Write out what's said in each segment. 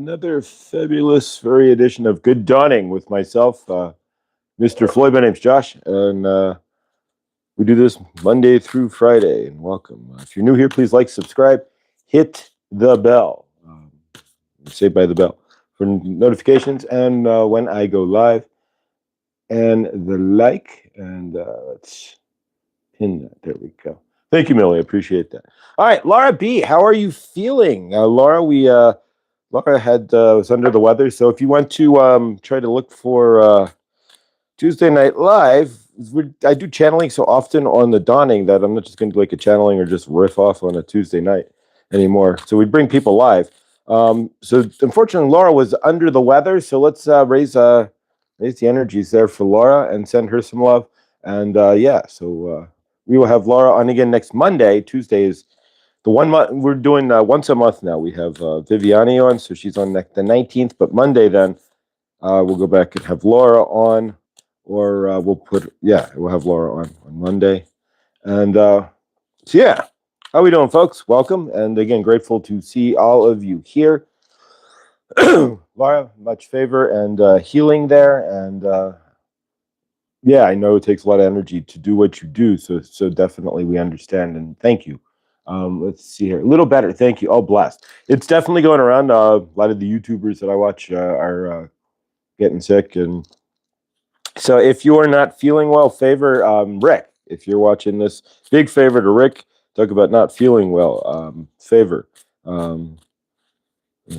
Another fabulous, very edition of Good Dawning with myself, Mr. Floyd. My name's Josh, and we do this Monday through Friday. And welcome. If you're new here, please like, subscribe, hit the bell. Saved by the bell for notifications and when I go live, and the like. And let's pin that. There we go. Thank you, Millie. I appreciate that. All right, Laura B, how are you feeling? Laura, Laura had was under the weather, so if you want to try to look for Tuesday Night Live, I do channeling so often on the dawning that I'm not just going to do like a channeling or just riff off on a Tuesday night anymore. So we bring people live. So unfortunately, Laura was under the weather, so let's raise the energies there for Laura and send her some love. And we will have Laura on again next Monday. Tuesday is the 1 month we're doing once a month now. We have Viviani on, so she's on the 19th. But Monday then we'll go back and have Laura on, or we'll have Laura on Monday. And how we doing, folks? Welcome, and again, grateful to see all of you here. Laura, much favor and healing there, and I know it takes a lot of energy to do what you do, so definitely we understand and thank you. Let's see here. A little better. Thank you. All blessed. It's definitely going around. A lot of the YouTubers that I watch are getting sick. And so if you are not feeling well, favor Rick. If you're watching this, big favor to Rick. Talk about not feeling well. Favor.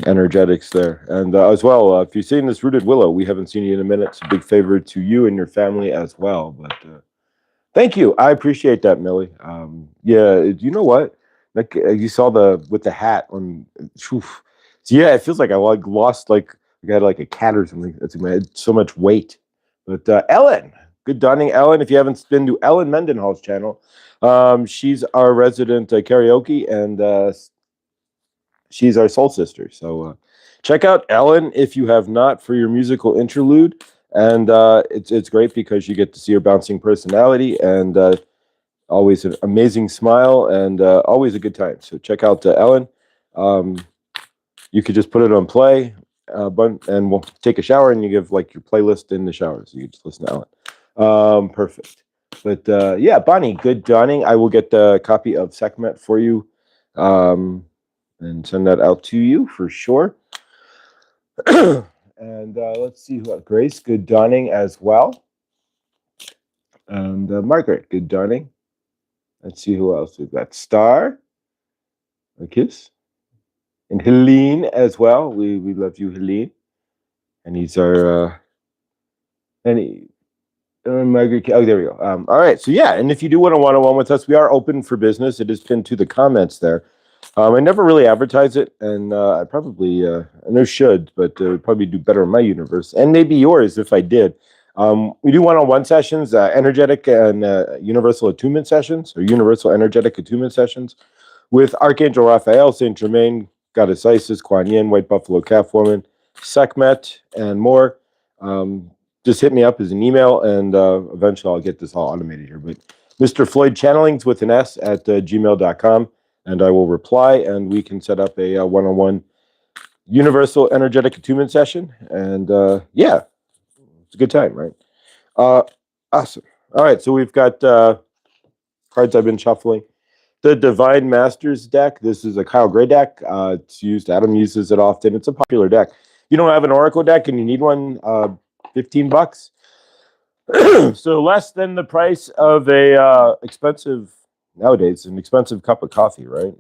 Energetics there. And as well, if you're seeing this Rooted Willow, we haven't seen you in a minute. So big favor to you and your family as well. But thank you. I appreciate that, Millie. You know what? Like you saw with the hat on. So yeah, it feels like I lost I had like a cat or something. That's in my head. So much weight. But Ellen, good dawning, Ellen. If you haven't been to Ellen Mendenhall's channel, she's our resident karaoke, and she's our soul sister. So check out Ellen if you have not for your musical interlude. And it's great because you get to see her bouncing personality and always an amazing smile and always a good time. So check out Ellen. You could just put it on play and we'll take a shower and you give like your playlist in the shower. So you just listen to Ellen. Perfect. But Bonnie, good dawning. I will get the copy of Sekhmet for you and send that out to you for sure. And let's see who else. Grace, good dawning as well. And Margaret, good dawning. Let's see who else we've got. Star, a kiss. And Helene as well. We love you, Helene. And he's our Margaret. Oh, there we go. All right. So yeah, and if you do want a one-on-one with us, we are open for business. It is pinned to the comments there. I never really advertise it, and I probably I know should, but would probably do better in my universe, and maybe yours if I did. We do one-on-one sessions, energetic and universal attunement sessions, or universal energetic attunement sessions, with Archangel Raphael, Saint Germain, Goddess Isis, Kuan Yin, White Buffalo Calf Woman, Sekhmet, and more. Just hit me up as an email, and eventually I'll get this all automated here. But Mr. Floyd Channelings with an S at gmail.com. And I will reply, and we can set up a one-on-one universal energetic attunement session. And it's a good time, right? Awesome. All right, so we've got cards I've been shuffling. The Divine Masters deck. This is a Kyle Gray deck. It's used. Adam uses it often. It's a popular deck. You don't have an Oracle deck and you need one. $15. So less than the price of a expensive. Nowadays, an expensive cup of coffee, right?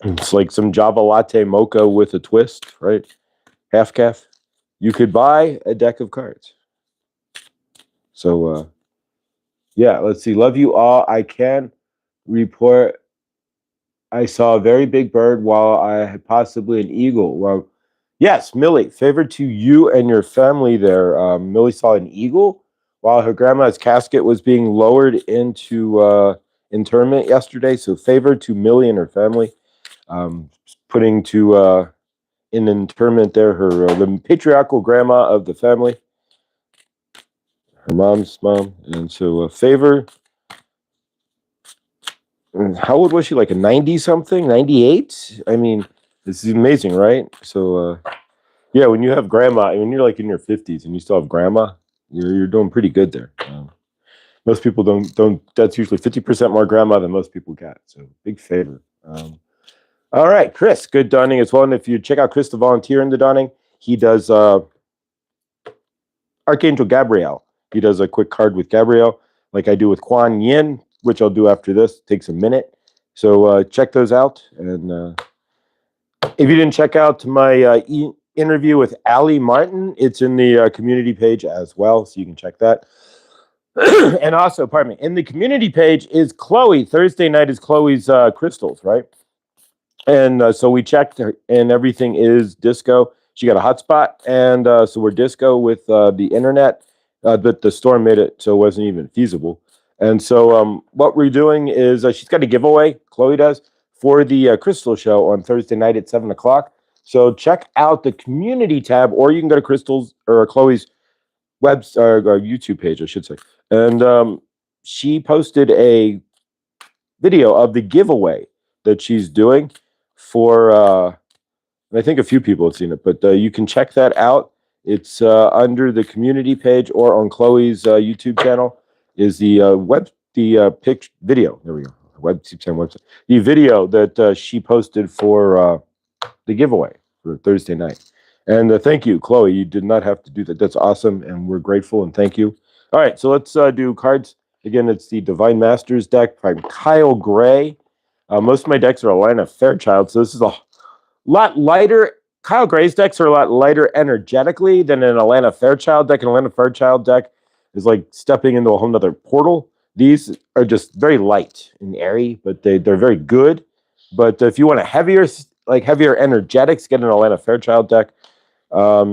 It's like some Java latte mocha with a twist, right? Half calf. You could buy a deck of cards. So, let's see. Love you all. I can report I saw a very big bird while I had possibly an eagle. Well, yes, Millie, favor to you and your family there. Millie saw an eagle while her grandma's casket was being lowered into internment yesterday. So favor to Millie and her family, putting to in internment there the patriarchal grandma of the family, her mom's mom. And so favor. How old was she? Like a 90 something, 98? I mean, This is amazing, right? So, yeah, when you have grandma, when you're like in your 50s and you still have grandma, you're doing pretty good there. Most people don't. That's usually 50% more grandma than most people get. So big favor. All right, Chris, good donning as well. And if you check out Chris the volunteer in the donning, he does Archangel Gabriel. He does a quick card with Gabriel, like I do with Kuan Yin, which I'll do after this. It takes a minute. So check those out. And if you didn't check out my interview with Allie Martin, it's in the community page as well, so you can check that. And also, pardon me, in the community page is Chloe. Thursday night is Chloe's crystals, right? And so we checked, and everything is disco. She got a hotspot, and so we're disco with the internet, but the storm made it so it wasn't even feasible. And so what we're doing is she's got a giveaway, Chloe does, for the Crystal Show on Thursday night at 7 o'clock. So check out the community tab, or you can go to Crystal's or Chloe's YouTube page, I should say. And she posted a video of the giveaway that she's doing for, and I think a few people have seen it, but you can check that out. It's under the community page or on Chloe's YouTube channel. Is the video? There we go. Website. The video that she posted for the giveaway for Thursday night. And thank you, Chloe. You did not have to do that. That's awesome, and we're grateful and thank you. All right, so let's do cards. Again, it's the Divine Masters deck by Kyle Gray. Most of my decks are Alana Fairchild, so this is a lot lighter. Kyle Gray's decks are a lot lighter energetically than an Alana Fairchild deck. An Alana Fairchild deck is like stepping into a whole nother portal. These are just very light and airy, but they're very good. But if you want a heavier energetics, get an Alana Fairchild deck.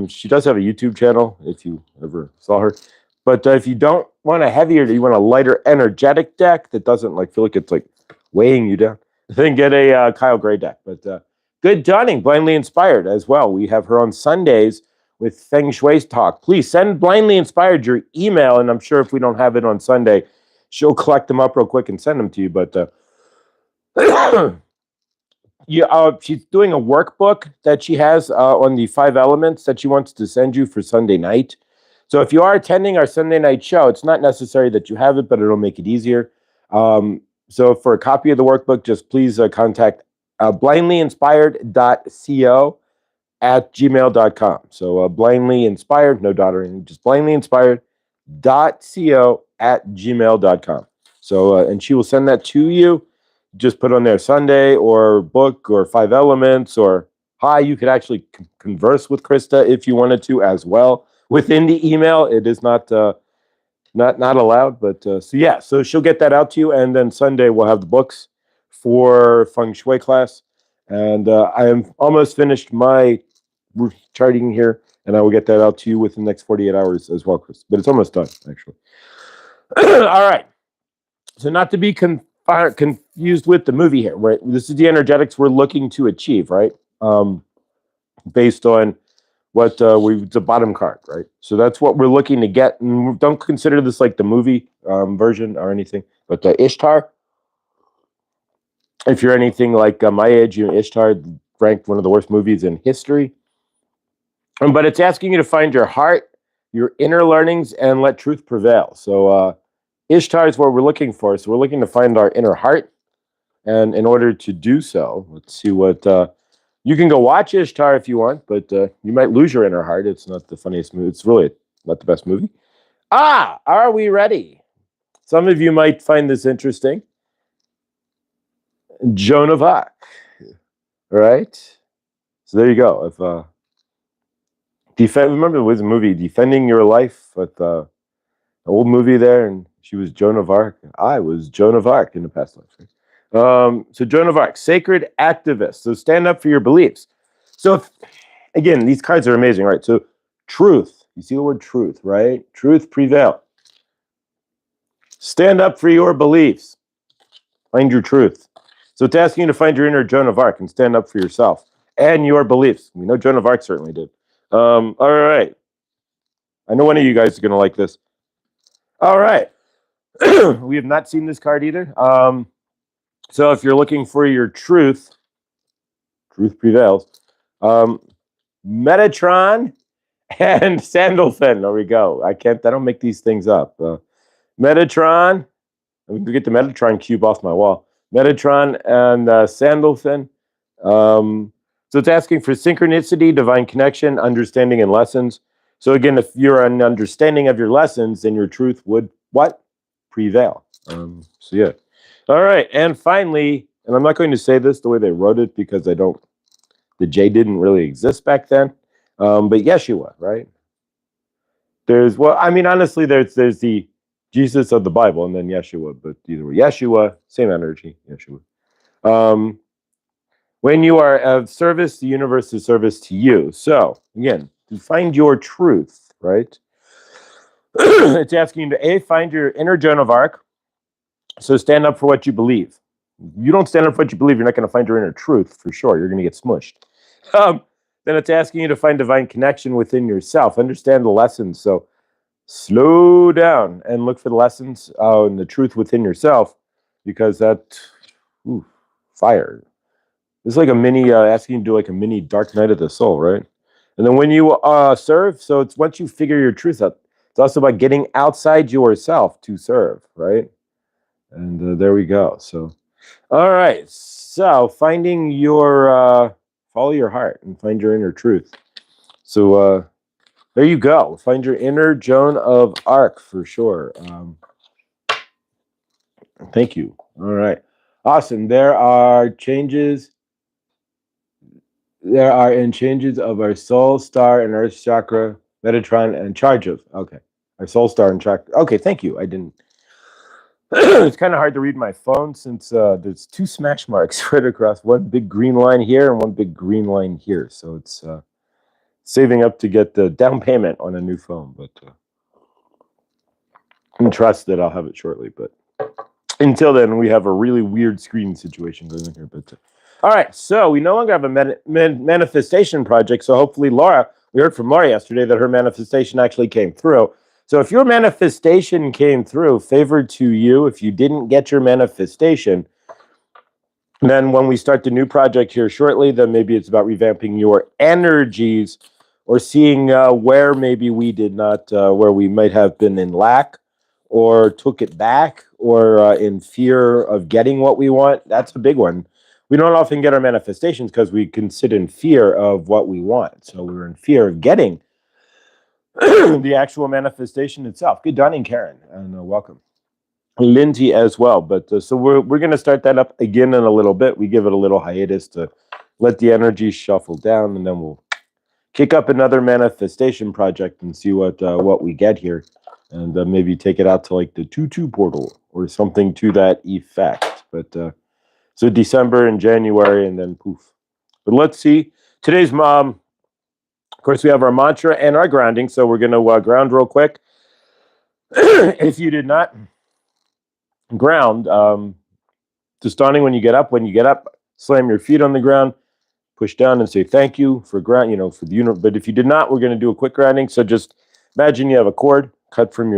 She does have a YouTube channel if you ever saw her. But if you don't want a heavier, you want a lighter energetic deck that doesn't feel like it's weighing you down, then get a Kyle Gray deck. But good donning, Blindly Inspired as well. We have her on Sundays with Feng Shui Talk. Please send Blindly Inspired your email, and I'm sure if we don't have it on Sunday, she'll collect them up real quick and send them to you. But she's doing a workbook that she has on the 5 elements that she wants to send you for Sunday night. So if you are attending our Sunday night show, it's not necessary that you have it, but it'll make it easier. So for a copy of the workbook, just please contact blindlyinspired.co@gmail.com. So blindlyinspired, no dot or anything, just blindlyinspired.co@gmail.com. So and she will send that to you. Just put on there Sunday or book or 5 elements or hi. You could actually converse with Krista if you wanted to as well within the email. It is not allowed, but so she'll get that out to you, and then Sunday we'll have the books for Feng Shui class, and I am almost finished my charting here, and I will get that out to you within the next 48 hours as well, Chris. But it's almost done, actually. All right. So not to be confused with the movie here, right? This is the energetics we're looking to achieve, right? Based on what the bottom card, right? So that's what we're looking to get, and don't consider this like the movie version or anything, but Ishtar. If you're anything like my age, Ishtar ranked one of the worst movies in history. But it's asking you to find your heart, your inner learnings, and let truth prevail. So Ishtar is what we're looking for. So we're looking to find our inner heart, and in order to do so, let's see what. You can go watch Ishtar if you want, but you might lose your inner heart. It's not the funniest movie. It's really not the best movie. Are we ready? Some of you might find this interesting. Joan of Arc. All right? So there you go. If remember there was a movie, Defending Your Life, with an old movie there, and she was Joan of Arc. I was Joan of Arc in the past life. Right? So Joan of Arc, sacred activist. So stand up for your beliefs. So again, these cards are amazing, right? So truth. You see the word truth, right? Truth prevail. Stand up for your beliefs. Find your truth. So it's asking you to find your inner Joan of Arc and stand up for yourself and your beliefs. We know Joan of Arc certainly did. All right. I know one of you guys is going to like this. All right. We have not seen this card either. So if you're looking for your truth, Truth prevails. Metatron and Sandalphon. There we go. I don't make these things up. Metatron. I'm going to get the Metatron cube off my wall. Metatron and Sandalphon. So it's asking for synchronicity, divine connection, understanding, and lessons. So again, if you're an understanding of your lessons, then your truth would what? Prevail. So yeah. All right. And finally, and I'm not going to say this the way they wrote it because the J didn't really exist back then. But Yeshua, right? Honestly, there's the Jesus of the Bible and then Yeshua, but either way, Yeshua, same energy, Yeshua. When you are of service, the universe is service to you. So again, to find your truth, right? It's asking you to find your inner Joan of Arc. So stand up for what you believe. If you don't stand up for what you believe, you're not going to find your inner truth for sure. You're going to get smushed. Then it's asking you to find divine connection within yourself. Understand the lessons. So slow down and look for the lessons and the truth within yourself, because fire. It's like a mini, asking you to do like a mini dark night of the soul, right? And then when you serve, so it's once you figure your truth out, it's also about getting outside yourself to serve, right? And there we go. So, all right. So finding your, follow your heart and find your inner truth. So there you go. Find your inner Joan of Arc for sure. Thank you. All right. Awesome. There are changes of our soul, star, and earth chakra, Metatron, and charge of. Okay. Our soul, star, and chakra. Okay, thank you. I didn't. It's kind of hard to read my phone since there's two smash marks right across, one big green line here and one big green line here. So it's saving up to get the down payment on a new phone, but I trust that I'll have it shortly. But until then, we have a really weird screen situation going on here. But all right, so we no longer have a manifestation project. So hopefully, Laura, we heard from Laura yesterday that her manifestation actually came through. So if your manifestation came through, favored to you. If you didn't get your manifestation, then when we start the new project here shortly, then maybe it's about revamping your energies or seeing where maybe we did not, where we might have been in lack or took it back or in fear of getting what we want. That's a big one. We don't often get our manifestations because we can sit in fear of what we want. So we're in fear of getting the actual manifestation itself. Good dawning, Karen, and welcome. Lindsay as well. But so we're going to start that up again in a little bit. We give it a little hiatus to let the energy shuffle down, and then we'll kick up another manifestation project and see what we get here, and maybe take it out to like the 2-2 portal or something to that effect. But so December and January, and then poof. But let's see. Today's of course, we have our mantra and our grounding. So we're going to ground real quick. If you did not ground, to starting when you get up, slam your feet on the ground, push down and say thank you for ground, for the unit. But if you did not, we're going to do a quick grounding. So just imagine you have a cord cut from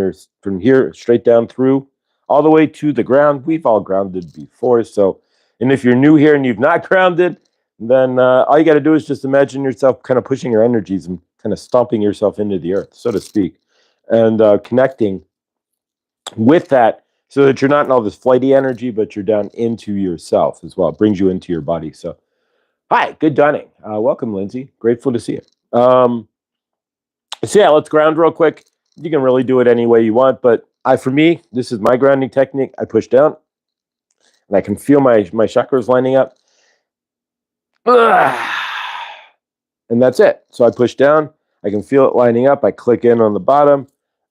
here straight down through all the way to the ground. We've all grounded before. So, and if you're new here and you've not grounded, then all you got to do is just imagine yourself kind of pushing your energies and kind of stomping yourself into the earth, so to speak, and connecting with that so that you're not in all this flighty energy, but you're down into yourself as well. It brings you into your body. So, hi, good dawning. Welcome, Lindsay. Grateful to see you. So yeah, let's ground real quick. You can really do it any way you want, but for me, this is my grounding technique. I push down, and I can feel my chakras lining up. And that's it. So I push down. I can feel it lining up. I click in on the bottom.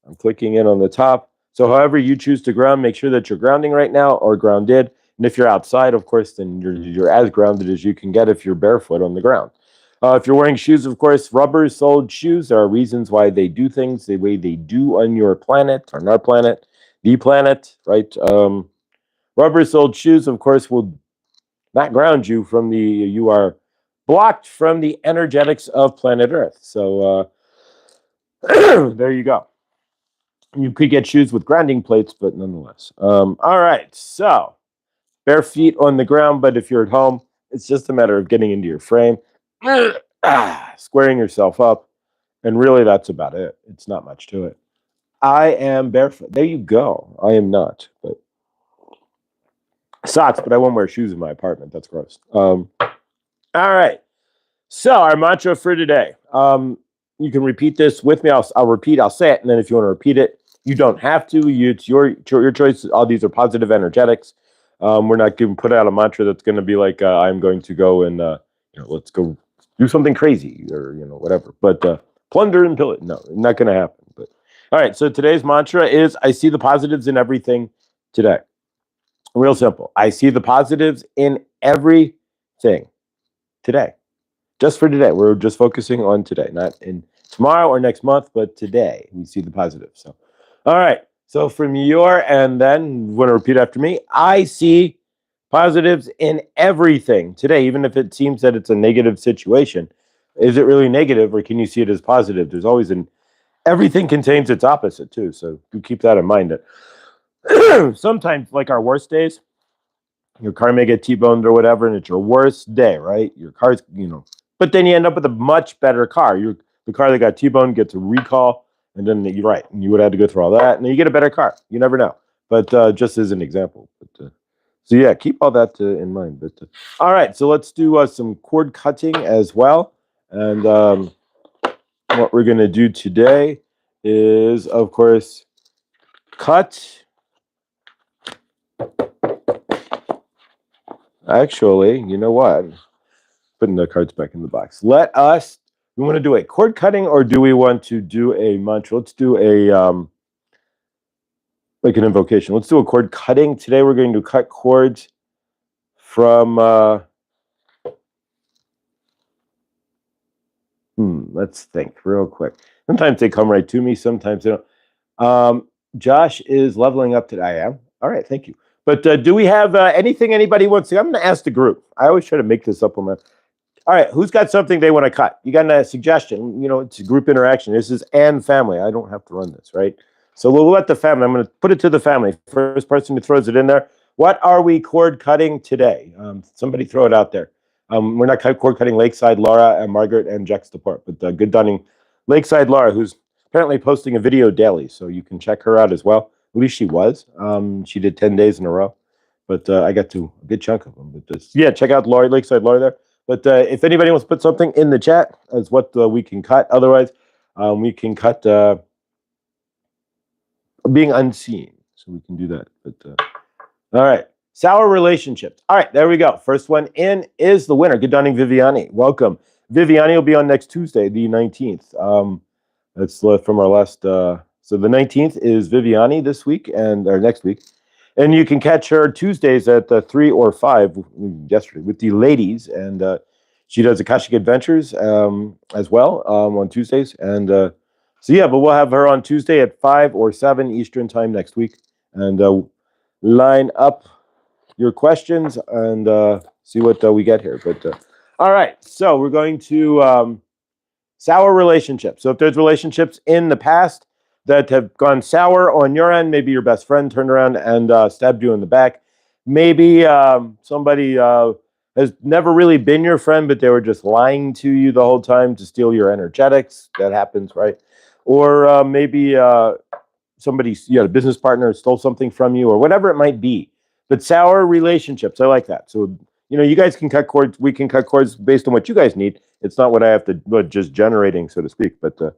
I'm clicking in on the top. So however you choose to ground, make sure that you're grounding right now or grounded. And if you're outside, of course, then you're as grounded as you can get if you're barefoot on the ground. If you're wearing shoes, of course, rubber-soled shoes, there are reasons why they do things the way they do on your planet, on our planet, the planet, right? Rubber-soled shoes, of course, will not ground you you are blocked from the energetics of planet Earth. So there you go. You could get shoes with grounding plates, but nonetheless. All right, so bare feet on the ground, but if you're at home, It's just a matter of getting into your frame, squaring yourself up, and really that's about it. It's not much to it. I am barefoot. There you go. I am not, but socks, but I won't wear shoes in my apartment. That's gross. All right. So our mantra for today. You can repeat this with me. I'll repeat. I'll say it, and then if you want to repeat it, you don't have to. It's your choice. All these are positive energetics. We're not going to put out a mantra that's going to be like I'm going to go and let's go do something crazy or whatever. But plunder and pillage. No, not going to happen. But all right. So today's mantra is: I see the positives in everything today. Real simple. I see the positives in everything today. Just for today. We're just focusing on today, not in tomorrow or next month, but today we see the positives. So, all right. So from and then you want to repeat after me. I see positives in everything today, even if it seems that it's a negative situation. Is it really negative or can you see it as positive? There's always everything contains its opposite too. So you keep that in mind. Sometimes, like our worst days, your car may get T-boned or whatever, and it's your worst day, right? Your car's, but then you end up with a much better car. The car that got T-boned gets a recall, and then you're right, and you would have to go through all that, and then you get a better car. You never know. But just as an example. So yeah, keep all that in mind. But all right, so let's do some cord cutting as well. And what we're going to do today is, of course, cut. Actually, you know what? Putting the cards back in the box. We want to do a cord cutting or do we want to do a mantra? Let's do a, like an invocation. Let's do a cord cutting. Today we're going to cut cords from, let's think real quick. Sometimes they come right to me. Sometimes they don't. Josh is leveling up today. I am. All right. Thank you. But do we have anything anybody wants to? I'm going to ask the group. I always try to make this up on my. All right, who's got something they want to cut? You got a suggestion? It's a group interaction. This is and family. I don't have to run this, right? So we'll let the family. I'm going to put it to the family. First person who throws it in there. What are we cord cutting today? Somebody throw it out there. We're not cord cutting Lakeside Laura and Margaret and Juxtaport, but good dunning Lakeside Laura, who's apparently posting a video daily, so you can check her out as well. At least she was. She did 10 days in a row, but I got to a good chunk of them. But check out Laura, Lakeside Laura there. But if anybody wants to put something in the chat as what we can cut, otherwise we can cut being unseen, so we can do that. But all right, sour relationships. All right, there we go. First one in is the winner. Good dawning, Viviani. Welcome. Viviani will be on next Tuesday, the 19th. That's from our last. So the 19th is Viviani this week or next week. And you can catch her Tuesdays at 3 or 5 yesterday with the ladies. And she does Akashic Adventures as well on Tuesdays. And but we'll have her on Tuesday at 5 or 7 Eastern time next week. And line up your questions and see what we get here. But all right, so we're going to sour relationships. So if there's relationships in the past that have gone sour on your end, maybe your best friend turned around and stabbed you in the back. Maybe somebody has never really been your friend, but they were just lying to you the whole time to steal your energetics. That happens, right? Or maybe somebody, you had a business partner stole something from you or whatever it might be. But sour relationships, I like that. So, you guys can cut cords. We can cut cords based on what you guys need. It's not what I have to, just generating, so to speak. But we're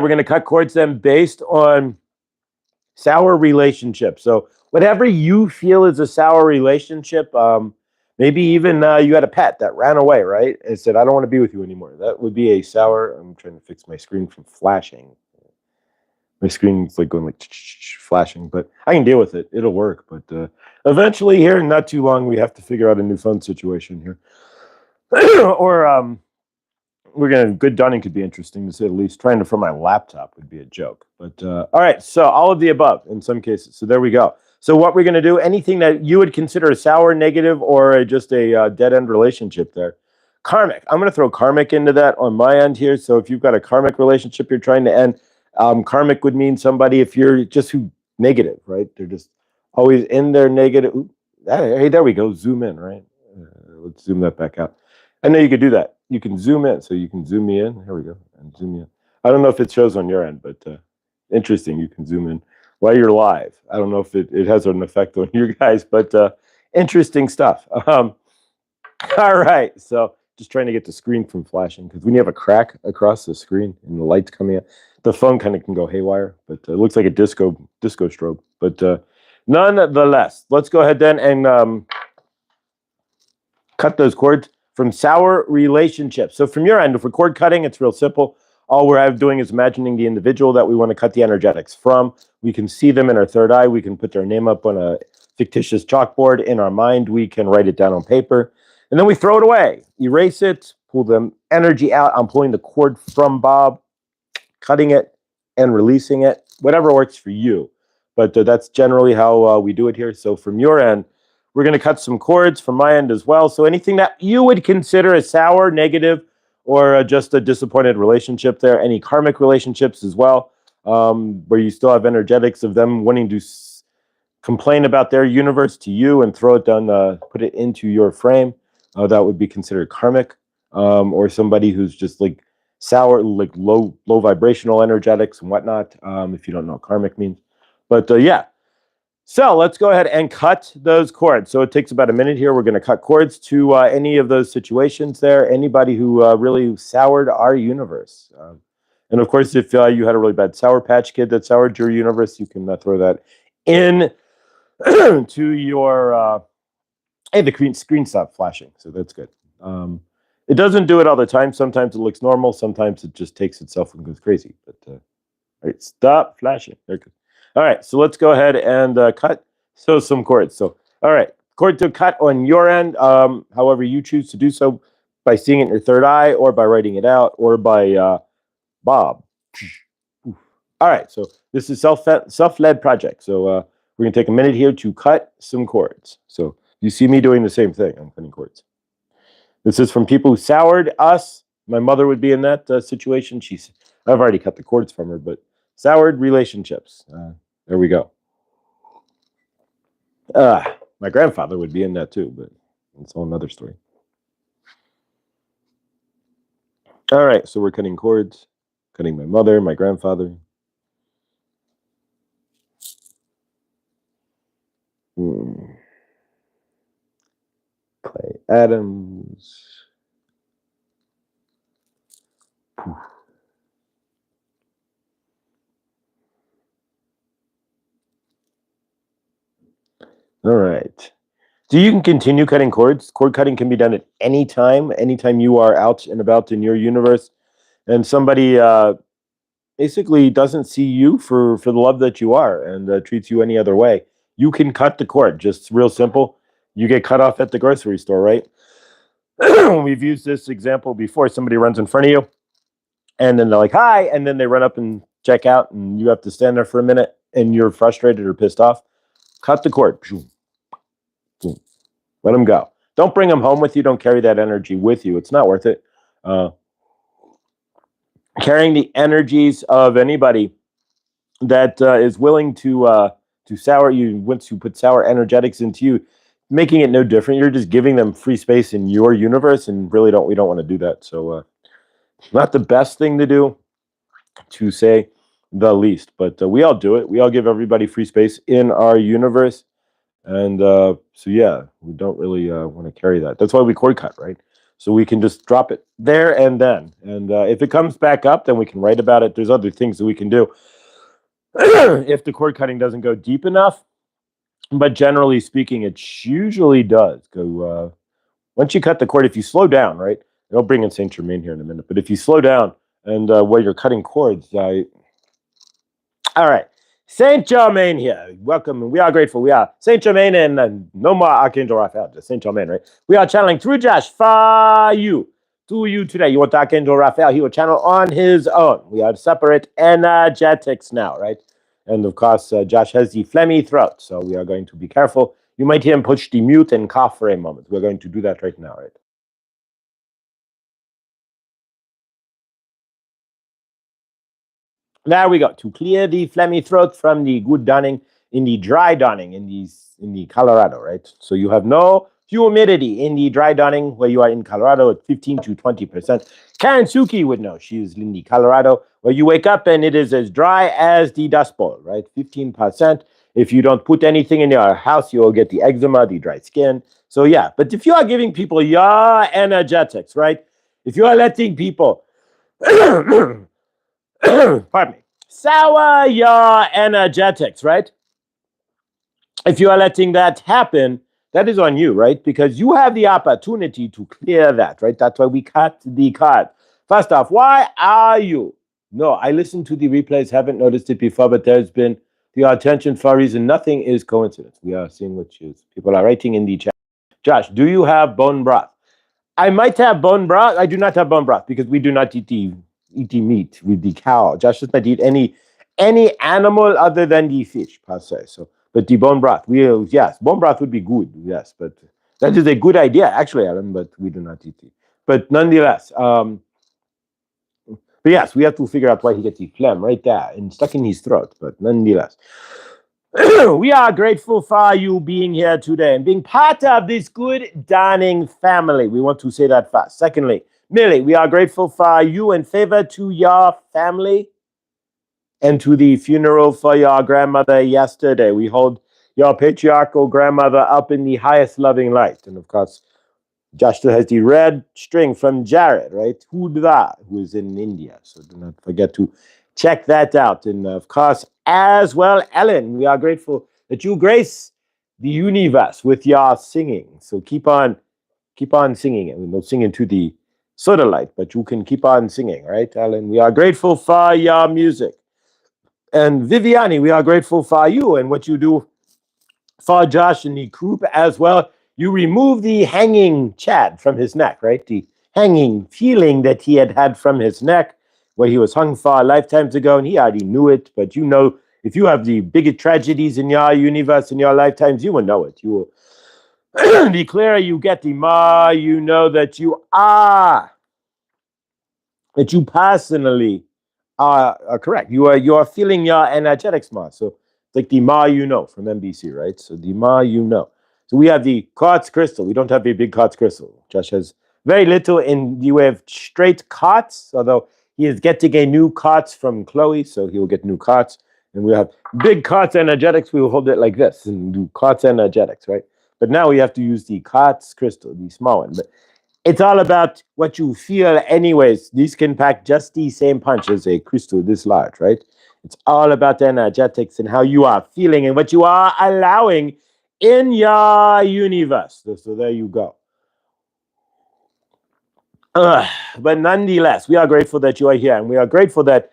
going to cut cords then based on sour relationships. So whatever you feel is a sour relationship, maybe even you had a pet that ran away, right? And said, I don't want to be with you anymore. That would be a sour. I'm trying to fix my screen from flashing. My screen's like going like flashing, but I can deal with it. It'll work. But eventually here, not too long, we have to figure out a new phone situation here. Or good dunning could be interesting to say the least. Trying to from my laptop would be a joke. But all right, so all of the above in some cases. So there we go. So what we're going to do, anything that you would consider a sour, negative, or just a dead-end relationship there. Karmic. I'm going to throw karmic into that on my end here. So if you've got a karmic relationship you're trying to end, karmic would mean somebody if you're just negative, right? They're just always in their negative. Hey, there we go. Zoom in, right? let's zoom that back out. I know you could do that. You can zoom in, so you can zoom me in. Here we go, and zoom in. I don't know if it shows on your end, but interesting. You can zoom in while you're live. I don't know if it has an effect on you guys, but interesting stuff. All right, so just trying to get the screen from flashing, because when you have a crack across the screen and the light's coming out, the phone kind of can go haywire, but it looks like a disco strobe. But nonetheless, let's go ahead then and cut those cords from sour relationships. So from your end, if we're cord cutting, it's real simple. All we're doing is imagining the individual that we want to cut the energetics from. We can see them in our third eye. We can put their name up on a fictitious chalkboard. In our mind, we can write it down on paper. And then we throw it away, erase it, pull the energy out. I'm pulling the cord from Bob, cutting it and releasing it, whatever works for you. But that's generally how we do it here. So from your end, we're going to cut some cords from my end as well. So anything that you would consider a sour, negative, or just a disappointed relationship there, any karmic relationships as well, where you still have energetics of them wanting to complain about their universe to you and throw it down, put it into your frame. That would be considered karmic, or somebody who's just like sour, like low vibrational energetics and whatnot. If you don't know what karmic means, but yeah. So let's go ahead and cut those cords. So it takes about a minute here. We're going to cut cords to any of those situations there. Anybody who really soured our universe. And of course, if you had a really bad Sour Patch Kid that soured your universe, you can throw that in to your. Hey, the screen stopped flashing, so that's good. It doesn't do it all the time. Sometimes it looks normal. Sometimes it just takes itself and goes crazy. But all right, stop flashing. There it goes. All right, so let's go ahead and cut some cords. So, all right, cord to cut on your end, however you choose to do so, by seeing it in your third eye, or by writing it out, or by Bob. All right, so this is self-led project. So we're gonna take a minute here to cut some cords. So you see me doing the same thing. I'm cutting cords. This is from people who soured us. My mother would be in that situation. I've already cut the cords from her, but soured relationships. There we go. My grandfather would be in that too, but it's a whole another story. All right, so we're cutting cords, cutting my mother, my grandfather. Clay Adams. All right. So you can continue cutting cords. Cord cutting can be done at any time you are out and about in your universe, and somebody basically doesn't see you for the love that you are, and treats you any other way. You can cut the cord. Just real simple. You get cut off at the grocery store, right? We've used this example before. Somebody runs in front of you, and then they're like, "Hi," and then they run up and check out, and you have to stand there for a minute, and you're frustrated or pissed off. Cut the cord. Let them go. Don't bring them home with you. Don't carry that energy with you. It's not worth it. Carrying the energies of anybody that is willing to sour you, once you put sour energetics into you, making it no different. You're just giving them free space in your universe, and really we don't want to do that. So not the best thing to do, to say the least, but we all do it. We all give everybody free space in our universe. And so, yeah, we don't really want to carry that. That's why we cord cut, right? So we can just drop it there and then. And if it comes back up, then we can write about it. There's other things that we can do if the cord cutting doesn't go deep enough. But generally speaking, it usually does go. Once you cut the cord, if you slow down, right? I'll bring in Saint Germain here in a minute. But if you slow down and while you're cutting cords, all right. Saint Germain here. Welcome. We are grateful. We are Saint Germain and no more Archangel Raphael, just Saint Germain, right? We are channeling through Josh for you, to you today. You want Archangel Raphael, he will channel on his own. We are separate energetics now, right? And of course, Josh has the phlegmy throat, so we are going to be careful. You might hear him push the mute and cough for a moment. We're going to do that right now, right? There we go. To clear the phlegmy throat from the good Dunning, in the dry donning in the Colorado, right? So you have no humidity in the dry donning where you are in Colorado at 15 to 20%. Karen Suki would know. She's in the Colorado where you wake up and it is as dry as the Dust Bowl, right? 15%. If you don't put anything in your house, you will get the eczema, the dry skin. So yeah, but if you are giving people your energetics, right? If you are letting people, pardon me, sour your energetics, right? If you are letting that happen, that is on you, right? Because you have the opportunity to clear that, right? That's why we cut the card. First off, why are you? No, I listened to the replays, haven't noticed it before, but there's been the attention for a reason. Nothing is coincidence. We are seeing what people are writing in the chat. Josh, do you have bone broth? I might have bone broth. I do not have bone broth because we do not eat the meat with the cow. Josh does not eat any animal other than the fish per se. So, but the bone broth, yes, bone broth would be good. Yes, but that is a good idea actually, Alan. But we do not eat it. But nonetheless, but yes, we have to figure out why he gets the phlegm right there and stuck in his throat. But nonetheless. We are grateful for you being here today and being part of this good darning family. We want to say that first. Secondly, Millie, we are grateful for you and favor to your family and to the funeral for your grandmother yesterday. We hold your patriarchal grandmother up in the highest loving light. And of course, Josh still has the red string from Jared, right? Hudra, who is in India. So do not forget to check that out. And of course, as well, Ellen, we are grateful that you grace the universe with your singing. So keep on singing. I mean, not singing to the soda light, but you can keep on singing, right, Ellen? We are grateful for your music. And Viviani, we are grateful for you and what you do for Josh and the group as well. You remove the hanging Chad from his neck, right? The hanging feeling that he had from his neck, where he was hung for lifetimes ago, and he already knew it. But you know, if you have the biggest tragedies in your universe, in your lifetimes, you will know it. You will the clearer you get, the more you know that you personally are correct. You are feeling your energetics more. So it's like the more you know from NBC, right? So the more you know. So we have the quartz crystal. We don't have a big quartz crystal. Josh has very little in the way of straight quartz, although he is getting a new quartz from Chloe, so he will get new quartz. And we have big quartz energetics. We will hold it like this and do quartz energetics, right? But now we have to use the quartz crystal, the small one. But it's all about what you feel anyways. These can pack just the same punch as a crystal this large, right? It's all about the energetics and how you are feeling and what you are allowing in your universe. So there you go. But nonetheless, we are grateful that you are here, and we are grateful that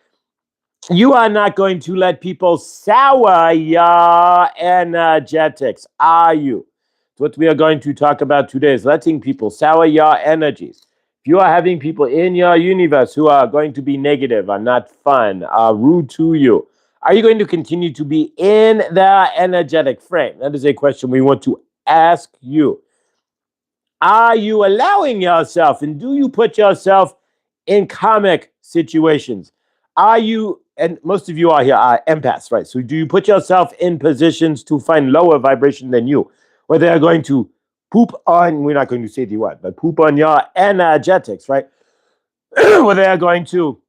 you are not going to let people sour your energetics, are you? What we are going to talk about today is letting people sour your energies. If you are having people in your universe who are going to be negative, are not fun, are rude to you, are you going to continue to be in their energetic frame? That is a question we want to ask you. Are you allowing yourself, and do you put yourself in karmic situations? Are you, and most of you are here, are empaths, right? So do you put yourself in positions to find lower vibration than you, where they are going to poop on, we're not going to say the word, but poop on your energetics, right? Where they are going to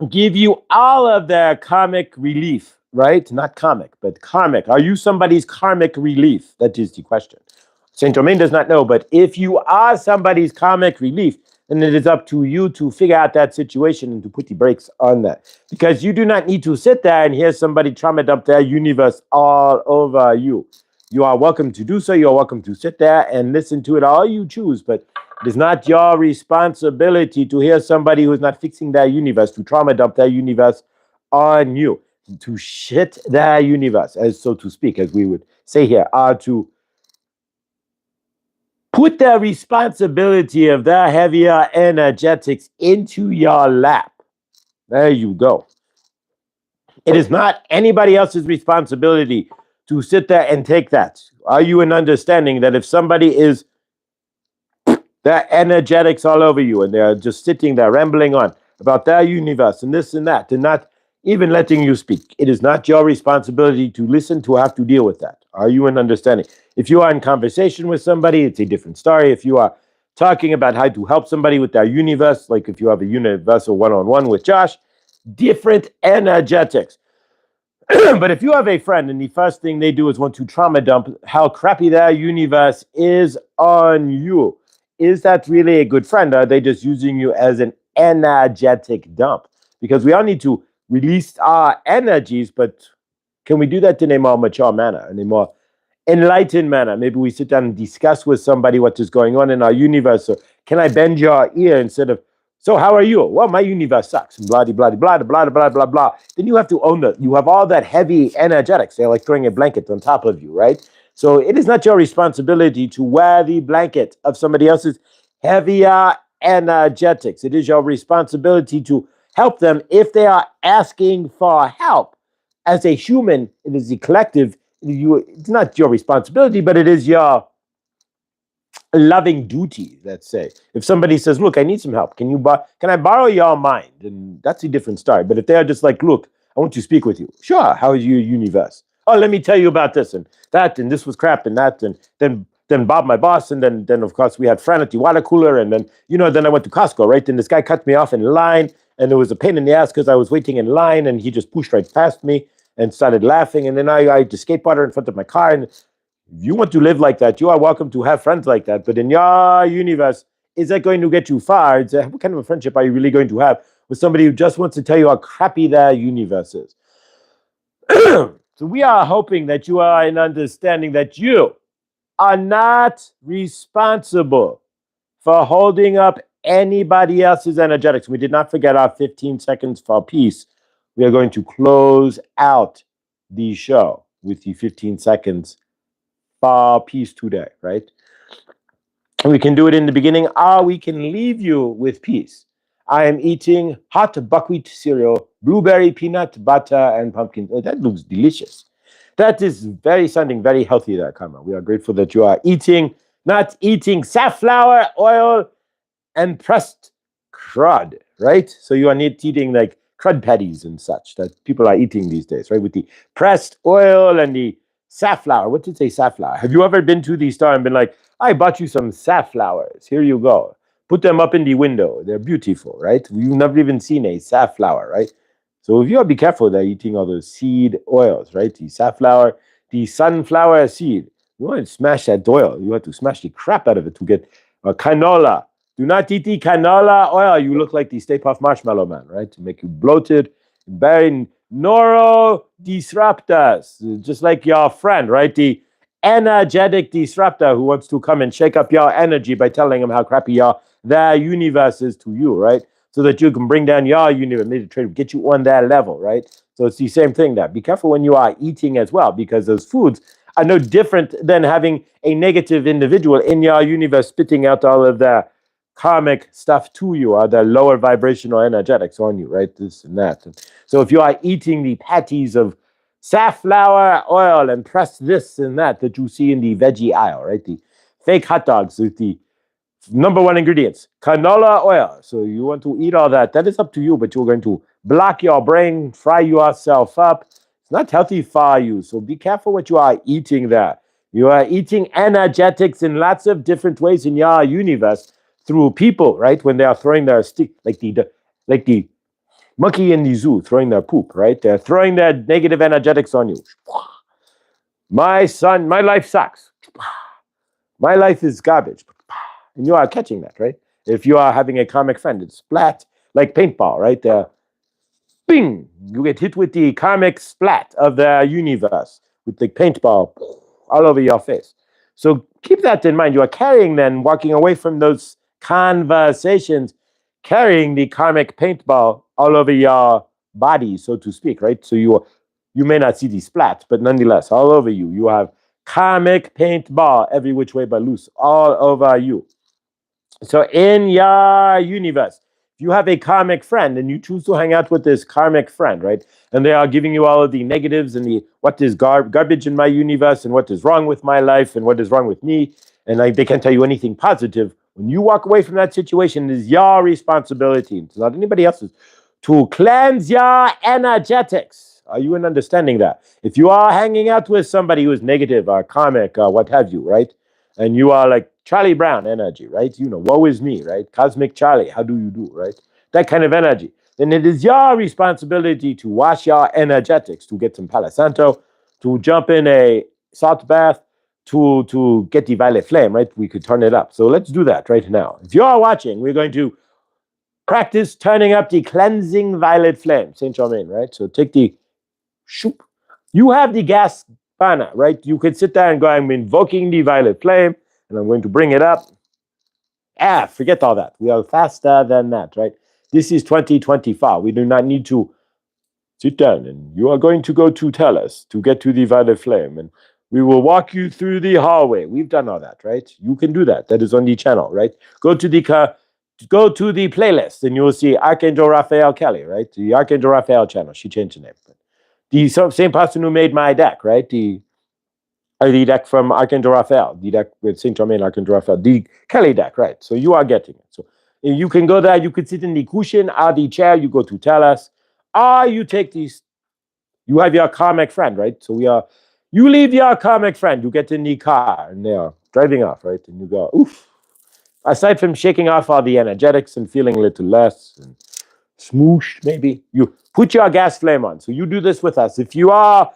give you all of their karmic relief, right? Not comic, but karmic. Are you somebody's karmic relief? That is the question. Saint Germain does not know, but if you are somebody's karmic relief, then it is up to you to figure out that situation and to put the brakes on that. Because you do not need to sit there and hear somebody trauma dump their universe all over you. You are welcome to do so. You are welcome to sit there and listen to it all you choose, but it is not your responsibility to hear somebody who is not fixing their universe, to trauma dump their universe on you, to shit their universe, as so to speak, as we would say here, are to put the responsibility of their heavier energetics into your lap. There you go. It is not anybody else's responsibility to sit there and take that. Are you in understanding that if somebody is their energetics all over you and they're just sitting there rambling on about their universe and this and that, and not even letting you speak. It is not your responsibility to listen, to have to deal with that. Are you in understanding? If you are in conversation with somebody, it's a different story. If you are talking about how to help somebody with their universe, like if you have a universal one-on-one with Josh, different energetics. But if you have a friend and the first thing they do is want to trauma dump how crappy their universe is on you, is that really a good friend? Are they just using you as an energetic dump? Because we all need to release our energies, but can we do that in a more mature manner, in a more enlightened manner? Maybe we sit down and discuss with somebody what is going on in our universe. So can I bend your ear instead of, so how are you? Well, my universe sucks. Blah, blah, blah, blah, blah, blah, blah, blah. Then you have to own that. You have all that heavy energetics. They're like throwing a blanket on top of you, right? So it is not your responsibility to wear the blanket of somebody else's heavier energetics. It is your responsibility to help them if they are asking for help. As a human, it is the collective. It's not your responsibility, but it is your loving duty. Let's say if somebody says, "Look, I need some help. Can I borrow your mind?" And that's a different story. But if they are just like, "Look, I want to speak with you." Sure. How is your universe? Oh, let me tell you about this and that, and this was crap, and that, and then Bob, my boss, and then of course we had Fran at the water cooler, and then then I went to Costco, right? And this guy cut me off in line, and it was a pain in the ass because I was waiting in line, and he just pushed right past me and started laughing, and then I had to skateboarder in front of my car. And if you want to live like that, you are welcome to have friends like that. But in your universe, is that going to get you far? What kind of a friendship are you really going to have with somebody who just wants to tell you how crappy their universe is? So we are hoping that you are in understanding that you are not responsible for holding up anybody else's energetics. We did not forget our 15 seconds for peace. We are going to close out the show with the 15 seconds for peace today, right? We can do it in the beginning, or we can leave you with peace. I am eating hot buckwheat cereal, blueberry, peanut butter, and pumpkin. Oh, that looks delicious. That is sounding very healthy there, Karma. We are grateful that you are not eating safflower oil and pressed crud, right? So you are not eating like crud patties and such that people are eating these days, right? With the pressed oil and the safflower. What did it say, safflower? Have you ever been to the store and been like, I bought you some safflowers. Here you go. Put them up in the window. They're beautiful, right? You've never even seen a safflower, right? So if you be careful, they're eating all those seed oils, right? The safflower, the sunflower seed. You want to smash that oil. You have to smash the crap out of it to get canola. Do not eat the canola oil. You look like the Stay Puft Marshmallow Man, right? To make you bloated, very neurodisruptors, just like your friend, right? The energetic disruptor who wants to come and shake up your energy by telling them how crappy their universe is to you, right? So that you can bring down your universe, maybe try to get you on that level, right? So it's the same thing there. Be careful when you are eating as well, because those foods are no different than having a negative individual in your universe spitting out all of their karmic stuff to you, or the lower vibrational energetics on you, right? This and that. And so if you are eating the patties of safflower oil and pressed this and that you see in the veggie aisle, right? The fake hot dogs with the number one ingredients, canola oil. So you want to eat all that. That is up to you, but you're going to block your brain, fry yourself up. It's not healthy for you. So be careful what you are eating there. You are eating energetics in lots of different ways in your universe through people, right? When they are throwing their stick, like the monkey in the zoo throwing their poop, right? They're throwing their negative energetics on you. My son, my life sucks. My life is garbage. And you are catching that, right? If you are having a karmic friend, it's splat like paintball, right? Bing! You get hit with the karmic splat of the universe with the paintball all over your face. So keep that in mind. You are carrying then, walking away from those conversations, carrying the karmic paintball all over your body, so to speak, right? So you may not see the splat, but nonetheless, all over you, you have karmic paintball every which way but loose, all over you. So in your universe, if you have a karmic friend and you choose to hang out with this karmic friend, right? And they are giving you all of the negatives and the what is garbage in my universe and what is wrong with my life and what is wrong with me, and they can't tell you anything positive. When you walk away from that situation, it is your responsibility. It's not anybody else's to cleanse your energetics. Are you in understanding that? If you are hanging out with somebody who is negative or karmic or what have you, right? And you are like Charlie Brown energy, right? You know, woe is me, right? Cosmic Charlie, how do you do, right? That kind of energy. Then it is your responsibility to wash your energetics, to get some Palo Santo, to jump in a salt bath, to get the violet flame, right? We could turn it up. So let's do that right now. If you are watching, we're going to practice turning up the cleansing violet flame, Saint Germain, right? So take the shoop. You have the gas burner, right? You could sit there and go, I'm invoking the violet flame, and I'm going to bring it up. Forget all that. We are faster than that, right? This is 2025. We do not need to sit down, and you are going to go to tell us to get to the violet flame, and we will walk you through the hallway. We've done all that, right? You can do that. That is on the channel, right? Go to the playlist, and you will see Archangel Raphael Kelly, right? The Archangel Raphael channel. She changed the name. The same person who made my deck, right? The deck from Archangel Raphael, the deck with Saint Germain, Archangel Raphael, the Kelly deck, right? So you are getting it. So you can go there. You could sit in the cushion or the chair. You go to tell us. Or you take these. You have your karmic friend, right? So you leave your karmic friend. You get in the car and they are driving off, right? And you go, oof. Aside from shaking off all the energetics and feeling a little less and smooshed, maybe, you put your gas flame on. So you do this with us. If you are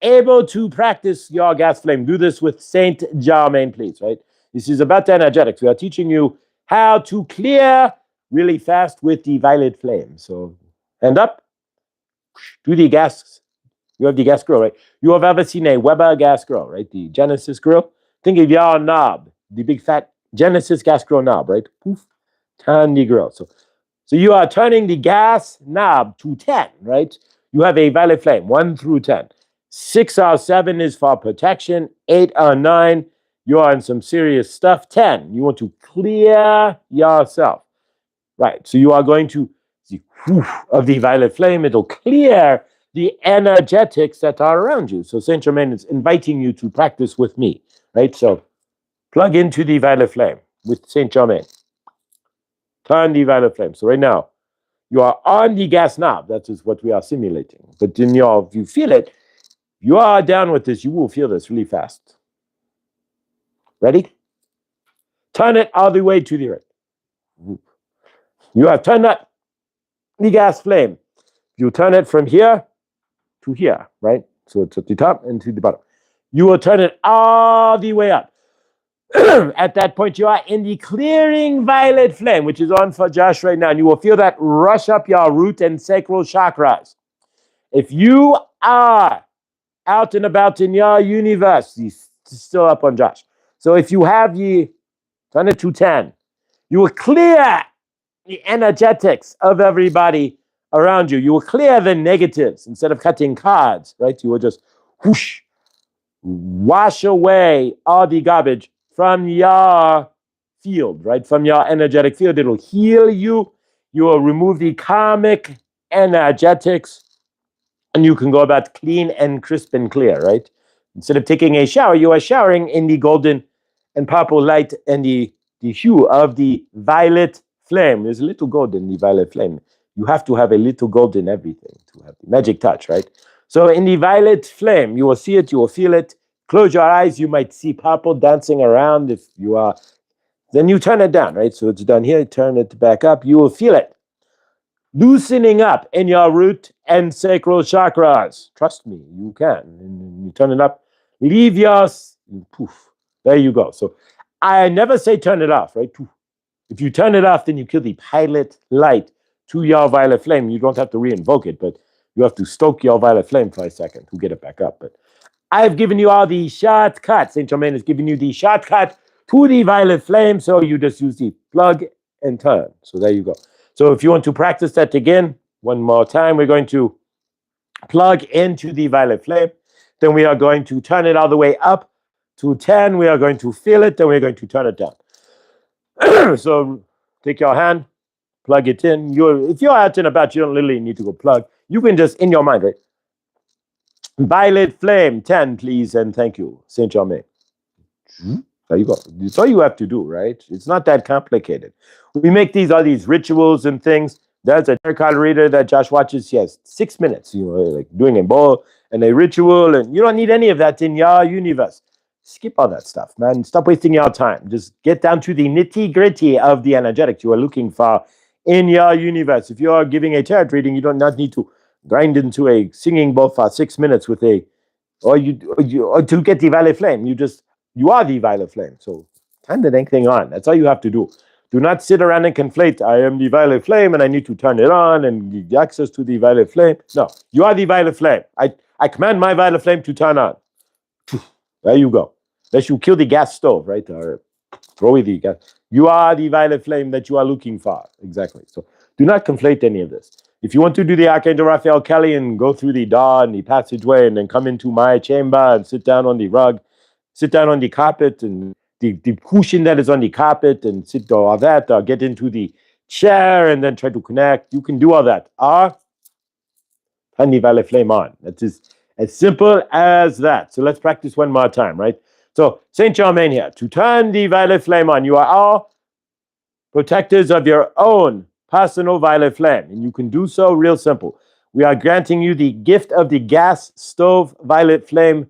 able to practice your gas flame, do this with Saint Germain, please, right? This is about the energetics. We are teaching you how to clear really fast with the violet flame. So hand up, do the gas. You have the gas grill, right? You have ever seen a Weber gas grill, right? The Genesis grill. Think of your knob, the big fat Genesis gas grill knob, right? Poof, turn the grill. So you are turning the gas knob to 10, right? You have a violet flame, 1 through 10. 6 or 7 is for protection. 8 or 9, you are in some serious stuff. 10, you want to clear yourself. Right, so you are going to see of the violet flame. It'll clear the energetics that are around you. So Saint Germain is inviting you to practice with me, right? So plug into the violet flame with Saint Germain. Turn the violet flame. So right now, you are on the gas knob. That is what we are simulating. But if you feel it, you are down with this, you will feel this really fast. Ready? Turn it all the way to the right. You have turned up the gas flame. You turn it from here to here, right? So it's at the top and to the bottom. You will turn it all the way up. At that point, you are in the clearing violet flame, which is on for Josh right now. And you will feel that rush up your root and sacral chakras. If you are out and about in your universe, he's still up on Josh. So if you have turn it to 10, you will clear the energetics of everybody around you. You will clear the negatives instead of cutting cards, right? You will just whoosh, wash away all the garbage from your field, right? From your energetic field. It'll heal you. You will remove the karmic energetics, and you can go about clean and crisp and clear, right? Instead of taking a shower, you are showering in the golden and purple light and the hue of the violet flame. There's a little gold in the violet flame. You have to have a little gold in everything to have the magic touch, right? So in the violet flame, you will see it, you will feel it. Close your eyes, you might see purple dancing around if you are. Then you turn it down, right? So it's done here, turn it back up, you will feel it loosening up in your root and sacral chakras. Trust me, you can. And you turn it up, leave yours, poof, there you go. So I never say turn it off, right? Poof. If you turn it off, then you kill the pilot light to your violet flame. You don't have to re-invoke it, but you have to stoke your violet flame for a second to get it back up. But I've given you all the shortcuts. Saint Germain has given you the shortcut to the violet flame, so you just use the plug and turn. So there you go. So if you want to practice that again, one more time, we're going to plug into the violet flame. Then we are going to turn it all the way up to 10. We are going to feel it. Then we're going to turn it down. So take your hand, plug it in. If you're out and about, you don't literally need to go plug. You can just, in your mind, right? Violet flame, 10, please, and thank you, Saint Germain. There you go. It's all you have to do, right? It's not that complicated. We make all these rituals and things There's a tarot card reader that Josh watches. He has 6 minutes, like doing a bowl and a ritual, and you don't need any of that in your universe. Skip all that stuff, man. Stop wasting your time. Just get down to the nitty-gritty of the energetics you are looking for in your universe. If you're giving a tarot reading, you do not need to grind into a singing bowl for 6 minutes with a, or to get the violet flame. You are the violet flame. So turn the dang thing on. That's all you have to do. Do not sit around and conflate. I am the violet flame and I need to turn it on and give access to the violet flame. No, you are the violet flame. I command my violet flame to turn on. There you go. Unless you kill the gas stove, right? Or throw away the gas. You are the violet flame that you are looking for. Exactly. So do not conflate any of this. If you want to do the Archangel Raphael Kelly and go through the door and the passageway and then come into my chamber and sit down on the rug, sit down on the carpet and the cushion that is on the carpet and sit all that, or get into the chair and then try to connect, you can do all that. Turn the violet flame on. That's as simple as that. So let's practice one more time, right? So Saint Germain here. To turn the violet flame on, you are all protectors of your own personal violet flame, and you can do so real simple. We are granting you the gift of the gas stove violet flame